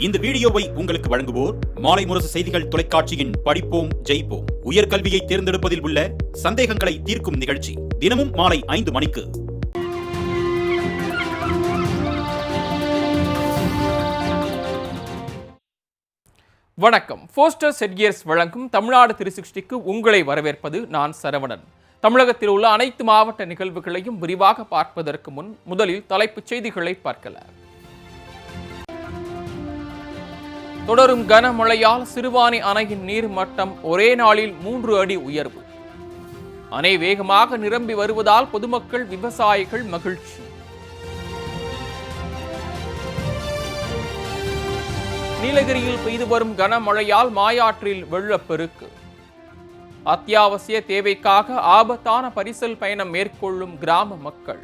இந்த வீடியோவை உங்களுக்கு வழங்குவோர் மாலை முரசு செய்திகள் தொலைக்காட்சியின் படிப்போம் ஜெயிப்போம் உயர்கல்வியை தேர்ந்தெடுப்பதில் உள்ள சந்தேகங்களை தீர்க்கும் நிகழ்ச்சி தினமும் மாலை 5 மணிக்கு. வணக்கம். போஸ்டர் செட்கியர்ஸ் வழங்கும் தமிழ்நாடு 360க்கு உங்களை வரவேற்பது நான் சரவணன். தமிழகத்தில் உள்ள அனைத்து மாவட்ட நிகழ்வுகளையும் விரிவாக பார்ப்பதற்கு முன் முதலில் தலைப்புச் செய்திகளை பார்க்கலாம். தொடரும் கனமழையால் சிறுவாணி அணையின் நீர் மட்டம் ஒரே நாளில் 3 அடி உயர்வு. அணை வேகமாக நிரம்பி வருவதால் பொதுமக்கள், விவசாயிகள் மகிழ்ச்சி. நீலகிரியில் பெய்து வரும் கனமழையால் மாயாற்றில் வெள்ளப்பெருக்கு. அத்தியாவசிய தேவைக்காக ஆபத்தான பரிசல் பயணம் மேற்கொள்ளும் கிராம மக்கள்.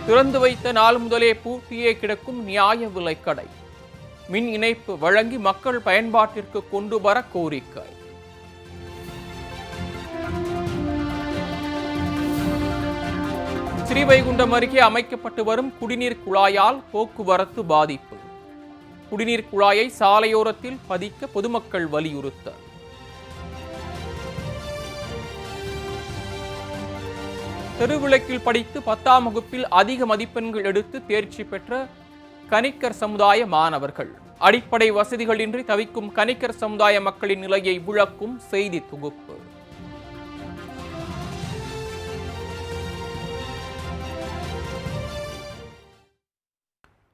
திறந்து வைத்த நாள் முதலே பூட்டியே கிடக்கும் நியாய விலைக்கடை. மின் இணைப்பு வழங்கி மக்கள் பயன்பாட்டிற்கு கொண்டு வர கோரிக்கை. ஸ்ரீவைகுண்டம் அருகே அமைக்கப்பட்டு வரும் குடிநீர் குழாயால் போக்குவரத்து பாதிப்பு. குடிநீர் குழாயை சாலையோரத்தில் பதிக்க பொதுமக்கள் வலியுறுத்தல். தெருவிளக்கில் படித்து 10ஆம் வகுப்பில் அதிக மதிப்பெண்கள் எடுத்து தேர்ச்சி பெற்ற கணிக்கர் சமுதாய மாணவர்கள். அடிப்படை வசதிகளின்றி தவிக்கும் கணிக்கர் சமுதாய மக்களின் நிலையை விளக்கும் செய்தி தொகுப்பு.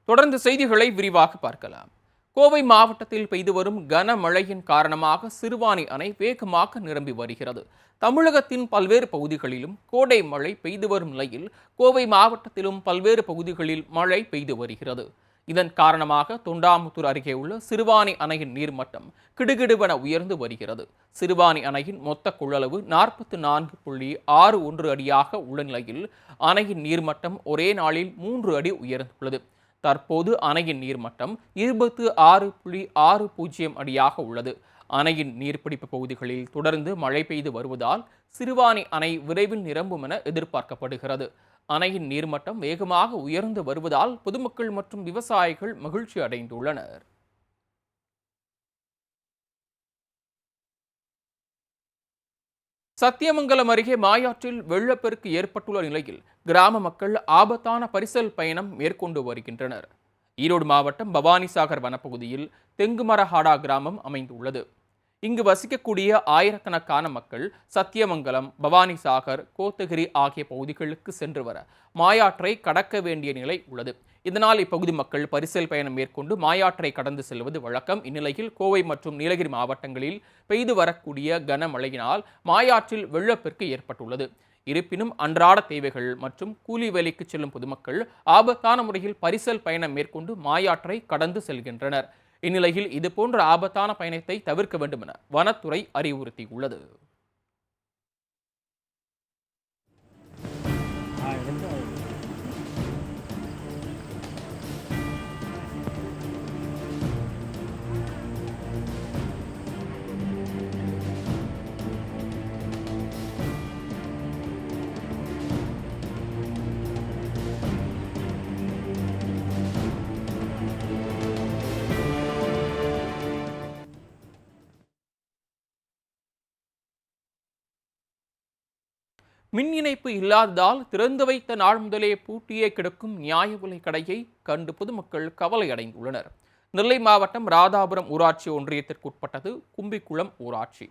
தொடர்ந்து செய்திகளை விரிவாக பார்க்கலாம். கோவை மாவட்டத்தில் பெய்து வரும் கனமழையின் காரணமாக சிறுவாணி அணை வேகமாக நிரம்பி வருகிறது. தமிழகத்தின் பல்வேறு பகுதிகளிலும் கோடை மழை பெய்து வரும் நிலையில் கோவை மாவட்டத்திலும் பல்வேறு பகுதிகளில் மழை பெய்து வருகிறது. இதன் காரணமாக தொண்டாமுத்தூர் அருகே உள்ள சிறுவாணி அணையின் நீர்மட்டம் கிடுகிடுவென உயர்ந்து வருகிறது. சிறுவாணி அணையின் மொத்த கொள்ளளவு 44.61 அடியாக உள்ள நிலையில் அணையின் நீர்மட்டம் ஒரே நாளில் 3 அடி உயர்ந்துள்ளது. தற்போது அணையின் நீர்மட்டம் 26.60 அடியாக உள்ளது. அணையின் நீர்பிடிப்பு பகுதிகளில் தொடர்ந்து மழை பெய்து வருவதால் சிறுவாணி அணை விரைவில் நிரம்பும் என எதிர்பார்க்கப்படுகிறது. அணையின் நீர்மட்டம் வேகமாக உயர்ந்து வருவதால் பொதுமக்கள் மற்றும் விவசாயிகள் மகிழ்ச்சி அடைந்துள்ளனர். சத்தியமங்கலம் அருகே மாயாற்றில் வெள்ளப்பெருக்கு ஏற்பட்டுள்ள நிலையில் கிராம மக்கள் ஆபத்தான பரிசல் பயணம் மேற்கொண்டு வருகின்றனர். ஈரோடு மாவட்டம் பவானிசாகர் வனப்பகுதியில் தெங்குமரஹாடா கிராமம் அமைந்துள்ளது. இங்கு வசிக்கக்கூடிய ஆயிரக்கணக்கான மக்கள் சத்தியமங்கலம், பவானிசாகர், கோத்தகிரி ஆகிய பகுதிகளுக்கு சென்று வர மாயாற்றை கடக்க வேண்டிய நிலை உள்ளது. இதனால் இப்பகுதி மக்கள் பரிசல் பயணம் மேற்கொண்டு மாயாற்றை கடந்து செல்வது வழக்கம். இந்நிலையில் கோவை மற்றும் நீலகிரி மாவட்டங்களில் பெய்து வரக்கூடிய கனமழையினால் மாயாற்றில் வெள்ளப்பெருக்கு ஏற்பட்டுள்ளது. இருப்பினும் அன்றாட தேவைகள் மற்றும் கூலி வேலைக்கு செல்லும் பொதுமக்கள் ஆபத்தான முறையில் பரிசல் பயணம் மேற்கொண்டு மாயாற்றை கடந்து செல்கின்றனர். இந்நிலையில் இதுபோன்ற ஆபத்தான பயணத்தை தவிர்க்க வேண்டும் என வனத்துறை அறிவுறுத்தியுள்ளது. மின் இணைப்பு இல்லாததால் திறந்து வைத்த நாள் முதலே பூட்டியே கிடக்கும் நியாய விலைக் கடையை கண்டு பொதுமக்கள் கவலை அடைந்துள்ளனர். நெல்லை மாவட்டம் ராதாபுரம் ஊராட்சி ஒன்றியத்திற்குட்பட்டது கும்பிக்குளம் ஊராட்சி.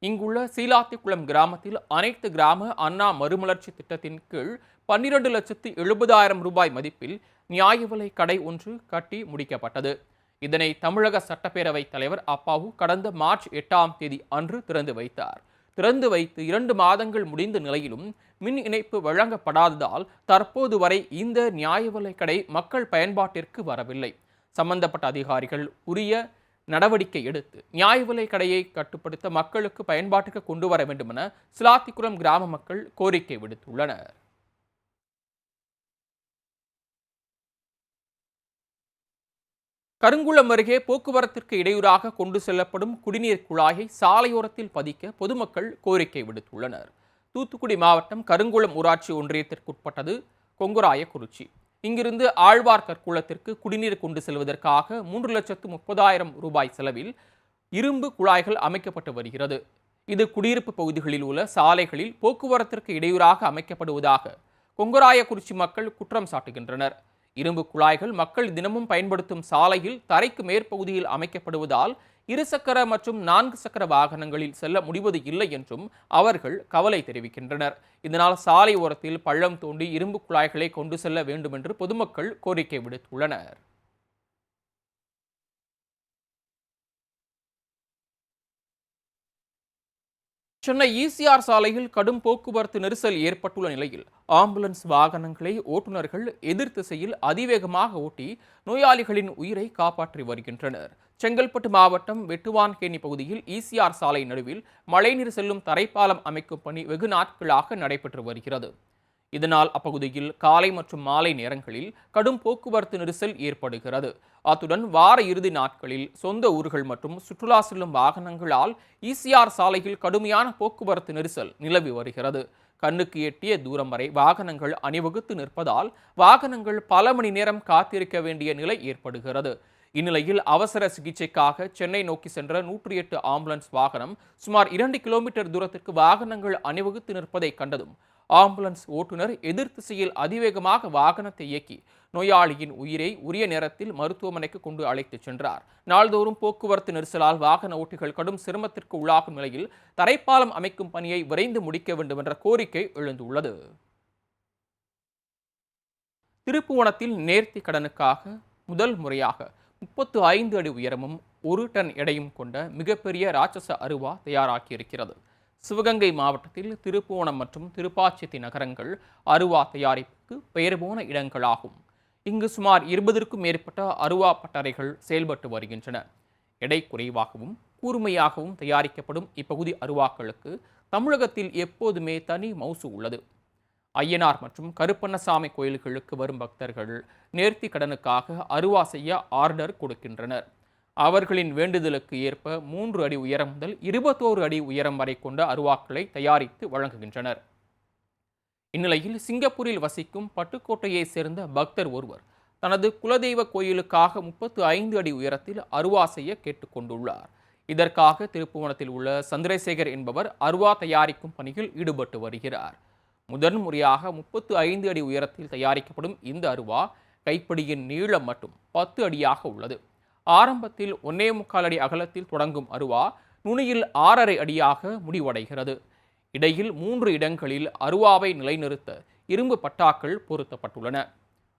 இங்குள்ள சீலாத்திக்குளம் கிராமத்தில் அனைத்து கிராம அண்ணா மறுமலர்ச்சி திட்டத்தின் கீழ் 12,70,000 ரூபாய் மதிப்பில் நியாய விலைக் கடை ஒன்று கட்டி முடிக்கப்பட்டது. இதனை தமிழக சட்டப்பேரவைத் தலைவர் அப்பாவு கடந்த மார்ச் 8ஆம் தேதி அன்று திறந்து வைத்தார். திறந்து வைத்து 2 மாதங்கள் முடிந்த நிலையிலும் மின் இணைப்பு வழங்கப்படாததால் தற்போது வரை இந்த நியாய விலைக் கடை மக்கள் பயன்பாட்டிற்கு வரவில்லை. சம்பந்தப்பட்ட அதிகாரிகள் உரிய நடவடிக்கை எடுத்து நியாய விலைக் கடையை கட்டுப்படுத்த மக்களுக்கு பயன்பாட்டுக்கு கொண்டு வர வேண்டும் என சிலாத்திக்குளம் கிராம மக்கள் கோரிக்கை விடுத்துள்ளனர். கருங்குளம் அருகே போக்குவரத்திற்கு இடையூறாக கொண்டு செல்லப்படும் குடிநீர் குழாயை சாலையோரத்தில் பதிக்க பொதுமக்கள் கோரிக்கை விடுத்துள்ளனர். தூத்துக்குடி மாவட்டம் கருங்குளம் ஊராட்சி ஒன்றியத்திற்குட்பட்டது கொங்குராயக்குறிச்சி. இங்கிருந்து ஆழ்வார்கற்குளத்திற்கு குடிநீர் கொண்டு செல்வதற்காக 3,30,000 ரூபாய் செலவில் இரும்பு குழாய்கள் அமைக்கப்பட்டு வருகிறது. இது குடியிருப்பு பகுதிகளில் உள்ள சாலைகளில் போக்குவரத்திற்கு இடையூறாக அமைக்கப்படுவதாக கொங்குராயக்குறிச்சி மக்கள் குற்றம் சாட்டுகின்றனர். இரும்பு குழாய்கள் மக்கள் தினமும் பயன்படுத்தும் சாலையில் தரைக்கு மேற்பகுதியில் அமைக்கப்படுவதால் இருசக்கர மற்றும் 4 சக்கர வாகனங்களில் செல்ல முடிவது இல்லை என்றும் அவர்கள் கவலை தெரிவிக்கின்றனர். இதனால் சாலை ஓரத்தில் பள்ளம் தோண்டி இரும்பு குழாய்களை கொண்டு செல்ல வேண்டும் என்று பொதுமக்கள் கோரிக்கை விடுத்துள்ளனர். சென்னை ஈசிஆர் சாலையில் கடும் போக்குவரத்து நெரிசல் ஏற்பட்டுள்ள நிலையில் ஆம்புலன்ஸ் வாகனங்களை ஓட்டுநர்கள் எதிர் திசையில் அதிவேகமாக ஓட்டி நோயாளிகளின் உயிரை காப்பாற்றி வருகின்றனர். செங்கல்பட்டு மாவட்டம் வெட்டுவான்கேணி பகுதியில் ஈசிஆர் சாலை நடுவில் மழைநீர் செல்லும் தரைப்பாலம் அமைக்கும் பணி வெகு நாட்களாக நடைபெற்று வருகிறது. இதனால் அப்பகுதியில் காலை மற்றும் மாலை நேரங்களில் கடும் போக்குவரத்து நெரிசல் ஏற்படுகிறது. அத்துடன் வார இறுதி நாட்களில் சொந்த ஊர்கள் மற்றும் சுற்றுலா செல்லும் வாகனங்களால் ஈசிஆர் சாலையில் கடுமையான போக்குவரத்து நெரிசல் நிலவி வருகிறது. கண்ணுக்கு எட்டிய தூரம் வரை வாகனங்கள் அணிவகுத்து நிற்பதால் வாகனங்கள் பல மணி நேரம் காத்திருக்க வேண்டிய நிலை ஏற்படுகிறது. இந்நிலையில் அவசர சிகிச்சைக்காக சென்னை நோக்கி சென்ற 108 ஆம்புலன்ஸ் வாகனம் சுமார் 2 கிலோமீட்டர் தூரத்திற்கு வாகனங்கள் அணிவகுத்து நிற்பதை கண்டதும் ஆம்புலன்ஸ் ஓட்டுநர் எதிர் திசையில் அதிவேகமாக வாகனத்தை இயக்கி நோயாளியின் உயிரை உரிய நேரத்தில் மருத்துவமனைக்கு கொண்டு அழைத்துச் சென்றார். நாள்தோறும் போக்குவரத்து நெரிசலால் வாகன ஓட்டிகள் கடும் சிரமத்திற்கு உள்ளாகும் நிலையில் தரைப்பாலம் அமைக்கும் பணியை விரைந்து முடிக்க வேண்டும் என்ற கோரிக்கை எழுந்துள்ளது. திருப்புவனத்தில் நேர்த்தி கடனுக்காக முதல் முறையாக 35 அடி உயரமும் 1 டன் எடையும் கொண்ட மிகப்பெரிய ராட்சச அருவா தயாராகியிருக்கிறது. சிவகங்கை மாவட்டத்தில் திருப்புவனம் மற்றும் திருப்பாச்சி நகரங்கள் அருவா தயாரிப்புக்கு பெயர் போன இடங்களாகும். இங்கு சுமார் 20க்கும் மேற்பட்ட அருவா பட்டறைகள் செயல்பட்டு வருகின்றன. எடை குறைவாகவும் கூர்மையாகவும் தயாரிக்கப்படும் இப்பகுதி அருவாக்களுக்கு தமிழகத்தில் எப்போதுமே தனி மவுசு உள்ளது. ஐயனார் மற்றும் கருப்பண்ணசாமி கோயில்களுக்கு வரும் பக்தர்கள் நேர்த்தி கடனுக்காக அருவா செய்ய ஆர்டர் கொடுக்கின்றனர். அவர்களின் வேண்டுதலுக்கு ஏற்ப 3 அடி உயரம் முதல் 21 அடி உயரம் வரை கொண்ட அருவாக்களை தயாரித்து வழங்குகின்றனர். இந்நிலையில் சிங்கப்பூரில் வசிக்கும் பட்டுக்கோட்டையை சேர்ந்த பக்தர் ஒருவர் தனது குலதெய்வ கோயிலுக்காக 35 அடி உயரத்தில் அருவா செய்ய கேட்டுக்கொண்டுள்ளார். இதற்காக திருப்புவனத்தில் உள்ள சந்திரசேகர் என்பவர் அருவா தயாரிக்கும் பணியில் ஈடுபட்டு வருகிறார். முதன்முறையாக 35 அடி உயரத்தில் தயாரிக்கப்படும் இந்த அருவா கைப்பிடியின் நீளம் மட்டும் 10 அடியாக உள்ளது. ஆரம்பத்தில் 1.25 அடி அகலத்தில் தொடங்கும் அருவா நுனியில் 6.5 அடியாக முடிவடைகிறது. இடையில் 3 இடங்களில் அருவாவை நிலைநிறுத்த இரும்பு பட்டாக்கள் பொருத்தப்பட்டுள்ளன.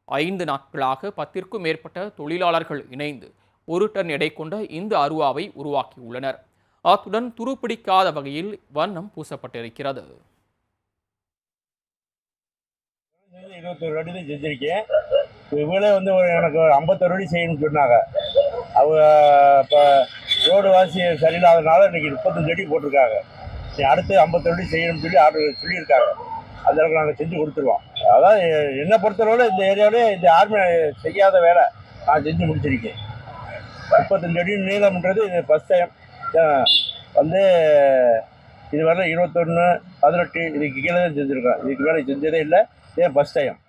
5 நாட்களாக 10க்கும் மேற்பட்ட தொழிலாளர்கள் இணைந்து 1 டன் எடை கொண்ட இந்த அருவாவை உருவாக்கியுள்ளனர். அத்துடன் துருப்பிடிக்காத வகையில் வண்ணம் பூசப்பட்டிருக்கிறது. 21 அடி தான் செஞ்சிருக்கேன். இவங்களே எனக்கு 51 அடி செய்யணும்னு சொன்னாங்க. அவங்க இப்போ ரோடு வாசி சரியில்லாதனால இன்னைக்கு 35 அடி போட்டிருக்காங்க. அடுத்து 51 அடி செய்யணும்னு சொல்லி ஆர்டர் சொல்லியிருக்காங்க. அந்த அளவுக்கு நாங்கள் செஞ்சு கொடுத்துருவோம். அதாவது என்னை பொறுத்தளவில் இந்த ஏரியாவிலே இந்த யாருமே செய்யாத வேலை நான் செஞ்சு முடிச்சிருக்கேன். 35 அடி நீளம்ன்றது இது ஃபஸ்ட் டைம் இதுவரை 21, 18 இதுக்கு கீழே தான் செஞ்சுருக்கேன். இதுக்கு மேலே செஞ்சதே இல்லை. ஏன் ஃபஸ்ட் டைம்.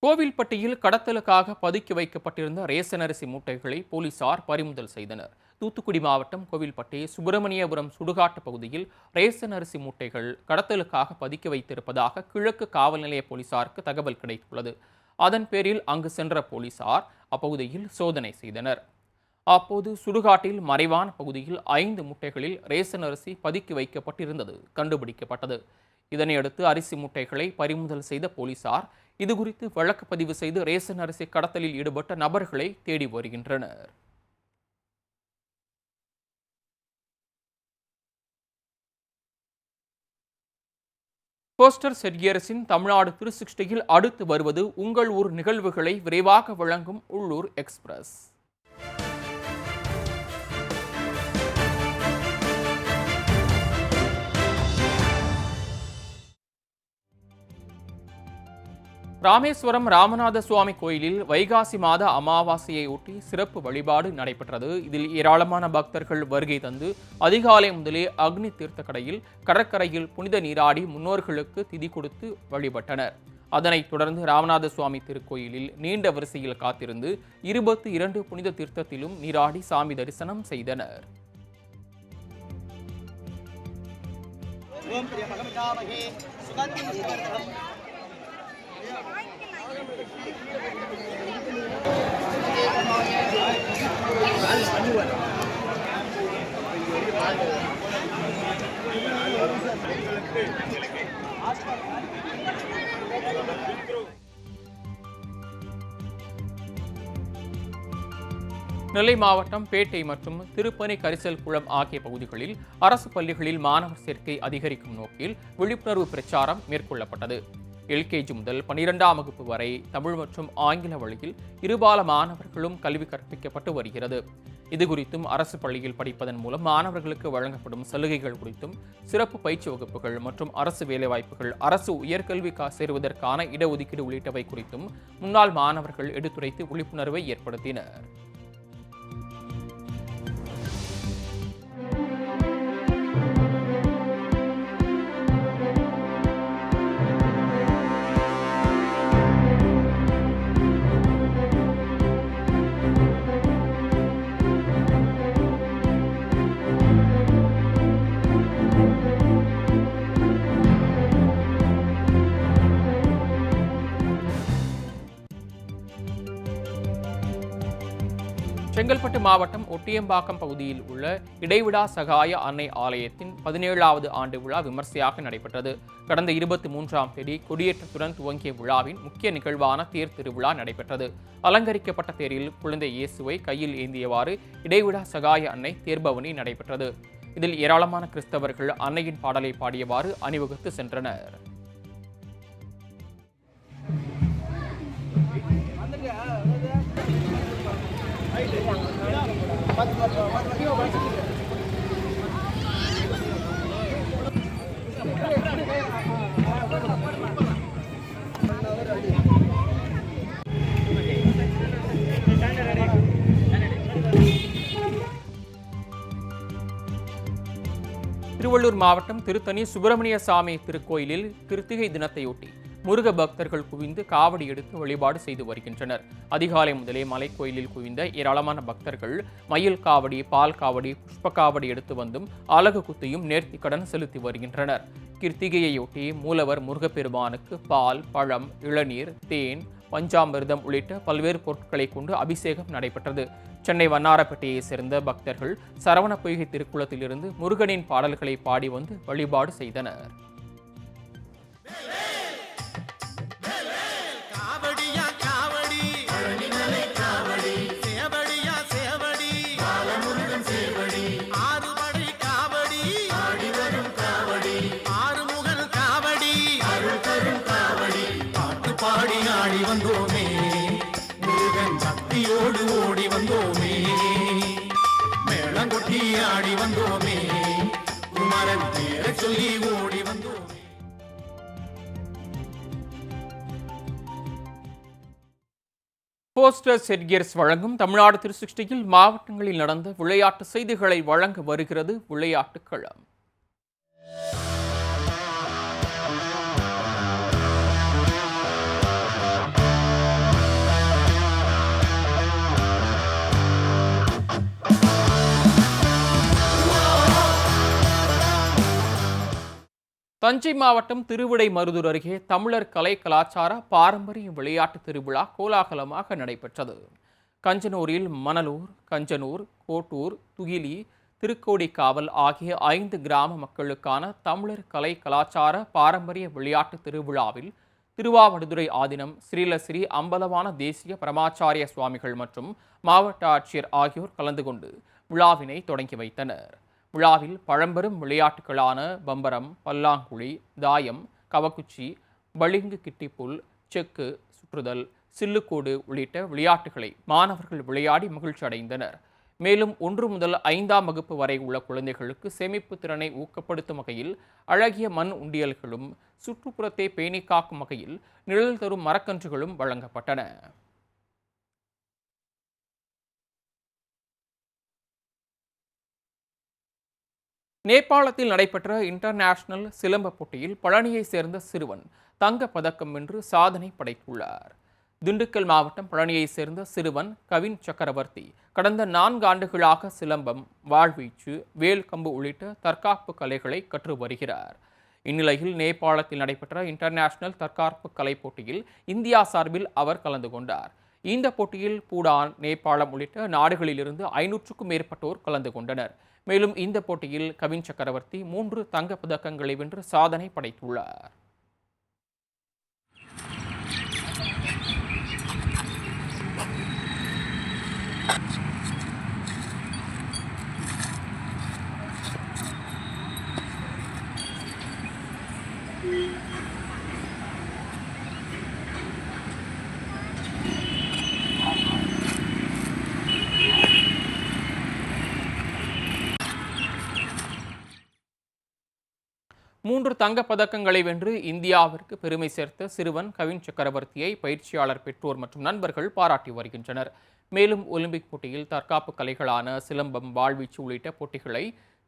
கோவில்பட்டியில் கடத்தலுக்காக பதுக்கி வைக்கப்பட்டிருந்த ரேசன் அரிசி மூட்டைகளை போலீசார் பறிமுதல் செய்தனர். தூத்துக்குடி மாவட்டம் கோவில்பட்டி சுப்பிரமணியபுரம் சுடுகாட்டு பகுதியில் ரேசன் அரிசி மூட்டைகள் கடத்தலுக்காக பதுக்கி வைத்திருப்பதாக கிழக்கு காவல் நிலைய போலீசாருக்கு தகவல் கிடைத்துள்ளது. அதன் பேரில் அங்கு சென்ற போலீசார் அப்பகுதியில் சோதனை செய்தனர். அப்போது சுடுகாட்டில் மறைவான பகுதியில் 5 மூட்டைகளில் ரேசன் அரிசி பதுக்கி வைக்கப்பட்டிருந்தது கண்டுபிடிக்கப்பட்டது. இதனையடுத்து அரிசி மூட்டைகளை பறிமுதல் செய்த போலீசார் இதுகுறித்து வழக்கு பதிவு செய்து ரேசன் அரிசி கடத்தலில் ஈடுபட்ட நபர்களை தேடி வருகின்றனர். போஸ்டர் செட்கியர்ஸின் தமிழ்நாடு 360யில் அடுத்து வருவது உங்கள் ஊர் நிகழ்வுகளை விரைவாக வழங்கும் உள்ளூர் எக்ஸ்பிரஸ். ராமேஸ்வரம் ராமநாத சுவாமி கோயிலில் வைகாசி மாத அமாவாசையை ஒட்டி சிறப்பு வழிபாடு நடைபெற்றது. இதில் ஏராளமான பக்தர்கள் வருகை தந்து அதிகாலை முதலே அக்னி தீர்த்த கடையில் கடற்கரையில் புனித நீராடி முன்னோர்களுக்கு திதி கொடுத்து வழிபட்டனர். அதனைத் தொடர்ந்து ராமநாத சுவாமி திருக்கோயிலில் நீண்ட வரிசையில் காத்திருந்து 22 புனித தீர்த்தத்திலும் நீராடி சாமி தரிசனம் செய்தனர். நெல்லை மாவட்டம் பேட்டை மற்றும் திருப்பனை கரிசல் குளம் ஆகிய பகுதிகளில் அரசு பள்ளிகளில் மாணவர் சேர்க்கை அதிகரிக்கும் நோக்கில் விழிப்புணர்வு பிரச்சாரம் மேற்கொள்ளப்பட்டது. LKG முதல் 12ஆம் வகுப்பு வரை தமிழ் மற்றும் ஆங்கில வழியில் இருபால மாணவர்களும் கல்வி கற்பிக்கப்பட்டு வருகிறது. இதுகுறித்தும் அரசு பள்ளியில் படிப்பதன் மூலம் மாணவர்களுக்கு வழங்கப்படும் சலுகைகள் குறித்தும் சிறப்பு பயிற்சி வகுப்புகள் மற்றும் அரசு வேலைவாய்ப்புகள், அரசு உயர்கல்வி சேருவதற்கான இடஒதுக்கீடு உள்ளிட்டவை குறித்தும் முன்னாள் மாணவர்கள் எடுத்துரைத்து விழிப்புணர்வை ஏற்படுத்தினர். செங்கல்பட்டு மாவட்டம் ஒட்டியம்பாக்கம் பகுதியில் உள்ள இடைவிடா சகாய அன்னை ஆலயத்தின் 17வது ஆண்டு விழா விமர்சையாக நடைபெற்றது. கடந்த 23ஆம் தேதி கொடியேற்றத்துடன் துவங்கிய விழாவின் முக்கிய நிகழ்வான தேர் திருவிழா நடைபெற்றது. அலங்கரிக்கப்பட்ட தேரில் குழந்தை இயேசுவை கையில் ஏந்தியவாறு இடைவிடா சகாய அன்னை தேர்பவனி நடைபெற்றது. இதில் ஏராளமான கிறிஸ்தவர்கள் அன்னையின் பாடலை பாடியவாறு அணிவகுத்து சென்றனர். திருவள்ளூர் மாவட்டம் திருத்தணி சுப்பிரமணிய சாமி திருக்கோயிலில் கிருத்திகை தினத்தையொட்டி முருக பக்தர்கள் குவிந்து காவடி எடுத்து வழிபாடு செய்து வருகின்றனர். அதிகாலை முதலே மலைக்கோயிலில் குவிந்த ஏராளமான பக்தர்கள் மயில் காவடி, பால் காவடி, புஷ்ப காவடி எடுத்து வந்தும் அலகு குத்தியும் நேர்த்தி கடன் செலுத்தி வருகின்றனர். கிருத்திகையையொட்டி மூலவர் முருகப்பெருமானுக்கு பால், பழம், இளநீர், தேன், பஞ்சாமிர்தம் உள்ளிட்ட பல்வேறு பொருட்களை கொண்டு அபிஷேகம் நடைபெற்றது. சென்னை வண்ணாரப்பேட்டையை சேர்ந்த பக்தர்கள் சரவண பொய்கை திருக்குளத்திலிருந்து முருகனின் பாடல்களை பாடி வந்து வழிபாடு செய்தனர். வந்தோமே முருகன் சக்தியோடு ஓடி வந்தோமே, மேளங்கொட்டி ஆடி வந்தோமே, குமரன் பேரை சொல்லி ஓடி வந்தோமே. போஸ்டர் செட்கியர்ஸ் வழங்கும் தமிழ்நாடு 360யில் மாவட்டங்களில் நடந்த விளையாட்டு செய்திகளை வழங்க வருகிறது விளையாட்டு களம். தஞ்சை மாவட்டம் திருவிடைமருதூர் அருகே தமிழர் கலை கலாச்சார பாரம்பரிய விளையாட்டு திருவிழா கோலாகலமாக நடைபெற்றது. கஞ்சனூரில் மணலூர், கஞ்சனூர், கோட்டூர், துகிலி, திருக்கோடிக்காவல் ஆகிய 5 கிராம மக்களுக்கான தமிழர் கலை கலாச்சார பாரம்பரிய விளையாட்டு திருவிழாவில் திருவாவடுதுறை ஆதீனம் ஸ்ரீலஸ்ரீ அம்பலவான தேசிய பரமாச்சாரிய சுவாமிகள் மற்றும் மாவட்ட ஆட்சியர் ஆகியோர் கலந்து கொண்டு விழாவினை தொடங்கி வைத்தனர். விழாவில் பழம்பெரும் விளையாட்டுகளான பம்பரம், பல்லாங்குழி, தாயம், கவக்குச்சி, பளிங்கு கிட்டிப்புல், செக்கு, சுற்றுதல், சில்லுக்கோடு உள்ளிட்ட விளையாட்டுகளை மாணவர்கள் விளையாடி மகிழ்ச்சி அடைந்தனர். மேலும் 1 முதல் 5ஆம் வகுப்பு வரை உள்ள குழந்தைகளுக்கு சேமிப்பு திறனை ஊக்கப்படுத்தும் வகையில் அழகிய மண் உண்டியல்களும் சுற்றுப்புறத்தை பேணி காக்கும் வகையில் நிழல் தரும் மரக்கன்றுகளும் வழங்கப்பட்டன. நேபாளத்தில் நடைபெற்ற இன்டர்நேஷனல் சிலம்ப போட்டியில் பழனியை சேர்ந்த சிறுவன் தங்கப் பதக்கம் வென்று சாதனை படைத்துள்ளார். திண்டுக்கல் மாவட்டம் பழனியை சேர்ந்த சிறுவன் கவின் சக்கரவர்த்தி கடந்த 4 ஆண்டுகளாக சிலம்பம், வாழ்வீச்சு, வேல் கம்பு உள்ளிட்ட தற்காப்பு கலைகளை கற்று வருகிறார். இந்நிலையில் நேபாளத்தில் நடைபெற்ற இன்டர்நேஷனல் தற்காப்பு கலை போட்டியில் இந்தியா சார்பில் அவர் கலந்து கொண்டார். இந்த போட்டியில் பூடான், நேபாளம் உள்ளிட்ட நாடுகளிலிருந்து 500க்கும் மேற்பட்டோர் கலந்து கொண்டனர். மேலும் இந்த போட்டியில் கவின் சக்கரவர்த்தி 3 தங்கப் பதக்கங்களை வென்று சாதனை படைத்துள்ளார். மூன்று தங்கப் பதக்கங்களை வென்று இந்தியாவிற்கு பெருமை சேர்த்த சிறுவன் கவின் சக்கரவர்த்தியை பயிற்சியாளர், பெற்றோர் மற்றும் நண்பர்கள் பாராட்டி வருகின்றனர். மேலும் ஒலிம்பிக் போட்டியில் தற்காப்பு கலைகளான சிலம்பம், வாழ்வீச்சு உள்ளிட்ட போட்டிகளை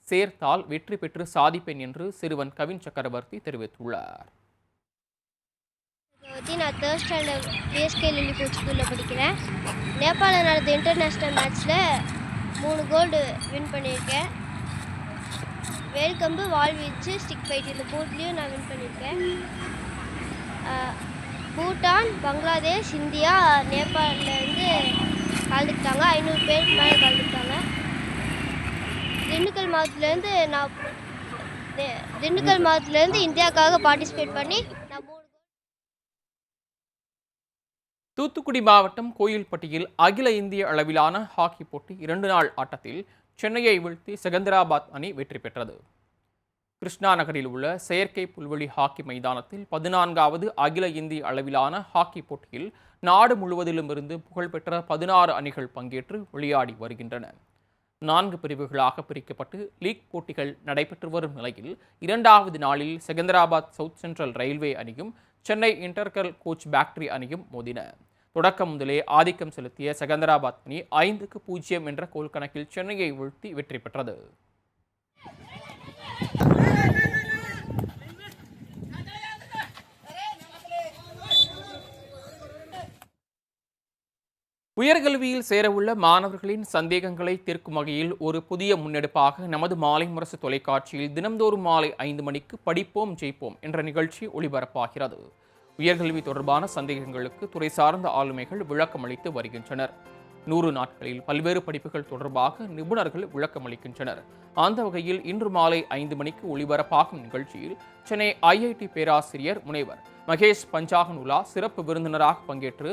சேர்த்தால் வெற்றி பெற்று சாதிப்பேன் என்று சிறுவன் கவின் சக்கரவர்த்தி தெரிவித்துள்ளார். நான் தேர்ட் ஸ்டாண்டர்ட் பிஎஸ்கே லில்லிபூட் ஸ்கூலில் படிக்கிறேன். நேபாளில் நடந்த இன்டர்நேஷ்னல் மேட்ச்சில் 3 கோல்டு வின் பண்ணியிருக்கேன். வேல்கம்பு, வாழ்வீச்சு, ஸ்டிக் ஃபைட் இந்த போட்லேயும் நான் வின் பண்ணியிருக்கேன். பூட்டான், பங்களாதேஷ், இந்தியா, நேபாளிலேருந்து கலந்துக்கிட்டாங்க. 500 பேருக்கு மேலே கலந்துக்கிட்டாங்க. திண்டுக்கல் மாவட்டத்துலேருந்து இந்தியாவுக்காக பார்ட்டிசிபேட் பண்ணி நான் 3 தூத்துக்குடி மாவட்டம் கோயில்பட்டியில் அகில இந்திய அளவிலான ஹாக்கி போட்டி 2 நாள் ஆட்டத்தில் சென்னையை வீழ்த்தி செகந்திராபாத் அணி வெற்றி பெற்றது. கிருஷ்ணா நகரில் உள்ள செயற்கை புல்வெளி ஹாக்கி மைதானத்தில் 14வது அகில இந்திய அளவிலான ஹாக்கி போட்டியில் நாடு முழுவதிலும் இருந்து புகழ்பெற்ற 16 அணிகள் பங்கேற்று விளையாடி வருகின்றன. 4 பிரிவுகளாக பிரிக்கப்பட்டு லீக் போட்டிகள் நடைபெற்று வரும் நிலையில் 2வது நாளில் செகந்திராபாத் சவுத் சென்ட்ரல் ரயில்வே அணியும் சென்னை இன்டர்கல் கோச் பேக்டரி அணியும் மோதின. தொடக்கம் முதலே ஆதிக்கம் செலுத்திய செகந்திராபாத் அணி 5-0 என்ற கோல் கணக்கில் சென்னையை வீழ்த்தி வெற்றி பெற்றது. உயர்கல்வியில் சேரவுள்ள மாணவர்களின் சந்தேகங்களை தீர்க்கும் வகையில் ஒரு புதிய முன்னெடுப்பாக நமது மாலை முரசு தொலைக்காட்சியில் தினம்தோறும் மாலை 5 மணிக்கு படிப்போம் ஜெயிப்போம் என்ற நிகழ்ச்சி ஒளிபரப்பாகிறது. உயர்கல்வி தொடர்பான சந்தேகங்களுக்கு துறை சார்ந்த ஆளுமைகள் விளக்கம் அளித்து வருகின்றனர். 100 நாட்களில் பல்வேறு படிப்புகள் தொடர்பாக நிபுணர்கள் விளக்கம் அளிக்கின்றனர். அந்த வகையில் இன்று மாலை 5 மணிக்கு ஒளிபரப்பாகும் நிகழ்ச்சியில் சென்னை IIT பேராசிரியர் முனைவர் மகேஷ் பஞ்சாகனுலா சிறப்பு விருந்தினராக பங்கேற்று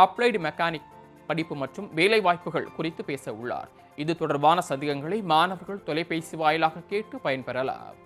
அப்ளைடு மெக்கானிக் படிப்பு மற்றும் வேலை வாய்ப்புகள் குறித்து பேச உள்ளார். இது தொடர்பான சந்தேகங்களை மாணவர்கள் தொலைபேசி வாயிலாக கேட்டு பயன்பெறலாம்.